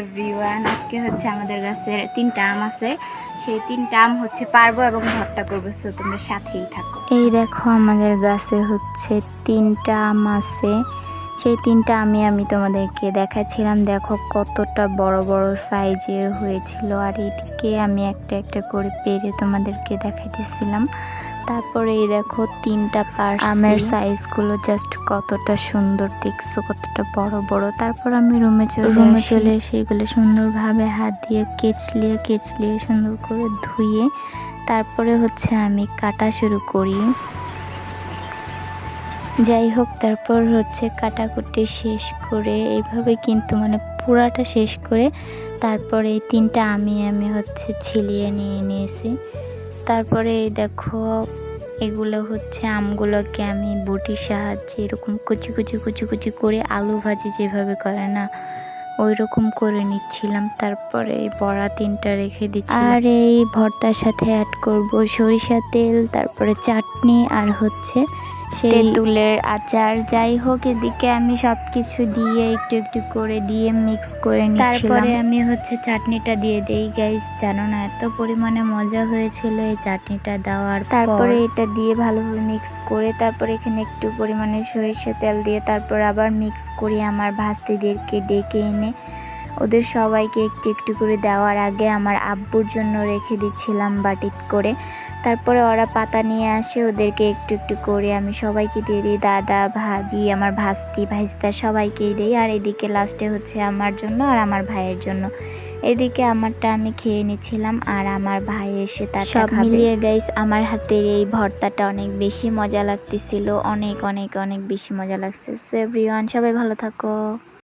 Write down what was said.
Everyone, আজকে হচ্ছে আমাদের গাছে 3টা আম আছে। সেই 3টা আম হচ্ছে পারবো এবং ভর্তা করবো, সো তোমরা সাথেই থাকো। এই দেখো আমাদের গাছে হচ্ছে 3টা আম আছে। সেই 3টা আমি তোমাদেরকে দেখাচ্ছিলাম। দেখো কতটা বড় বড় সাইজের হয়েছিল, আর এদিকে আমি একটা একটা করে পেরে তোমাদেরকে দেখাইতেছিলাম। তারপরে এই দেখো 3টা আমের সাইজগুলো জাস্ট কতটা সুন্দর, দেখছো কতটা বড় বড়। তারপর আমি রুমে চলে এসে এগুলো সুন্দরভাবে হাত দিয়ে কেচলিয়ে সুন্দর করে ধুয়ে তারপরে হচ্ছে আমি কাটা শুরু করি। যাই হোক, তারপর হচ্ছে কাটাকুটি শেষ করে এইভাবে কিন্তু পুরাটা শেষ করে তারপরে এই 3টা আমি হচ্ছে ছিলিয়ে নিয়েছি। তারপরে দেখো এগুলো হচ্ছে আমগুলোকে আমি বটির সাহায্যে এরকম কুচি করে আলু ভাজি যেভাবে করে না, ওই রকম করে নিচ্ছিলাম। তারপরে এই বড়া 3টা রেখে দিচ্ছি, আর এই ভর্তার সাথে অ্যাড করব সরিষা তেল, তারপরে চাটনি আর হচ্ছে সেই তেঁতুলের আচার। যাই হোক, এদিকে আমি সব কিছু দিয়ে একটু একটু করে দিয়ে মিক্স করে নিচ্ছিলাম। তারপরে আমি হচ্ছে চাটনিটা দিয়ে দেই। গাইস, জানো না এত পরিমাণে মজা হয়েছিল এই চাটনিটা দেওয়ার। তারপরে এটা দিয়ে ভালোভাবে মিক্স করে তারপরে এখানে একটু পরিমাণে সরিষা তেল দিয়ে তারপর আবার মিক্স করি। আমার ভাস্তিদেরকে ডেকে এনে ওদের সবাইকে একটু একটু করে দেওয়ার আগে আমার আব্বুর জন্য রেখে দিচ্ছিলাম বাটিত করে। তারপরে ওরা পাতা নিয়ে আসে, ওদেরকে একটু একটু করে আমি সবাইকে দিয়ে দিই। দাদা, ভাবি, আমার ভাইস্তা সবাইকেই দিই। আর এদিকে লাস্টে হচ্ছে আমার জন্য আর আমার ভাইয়ের জন্য। এদিকে আমারটা আমি খেয়ে নিচ্ছিলাম আর আমার ভাই এসে তার সব মিলিয়ে গাইস আমার হাতের এই ভর্তাটা অনেক বেশি মজা লাগতেছিল, অনেক অনেক অনেক বেশি মজা লাগছে। সো এভরিওয়ান, সবাই ভালো থাকো।